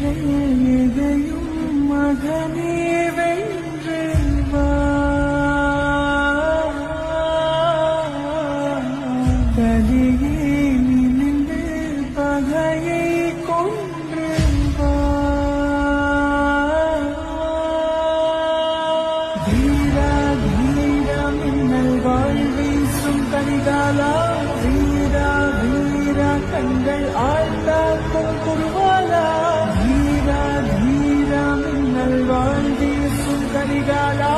எதையும் மகனே வென்று வா. கலியே நின்று பகையை கொன்று வா. வீரா வீரா மின்னல் வாழ்வீசும் கரிகாலா, வீரா வீரா கண்கள் ஆழ்ந்தாக்கும் குருவாலா, வீரா வீரா மின்னல் வாழ்வீசும் கரிகாலா.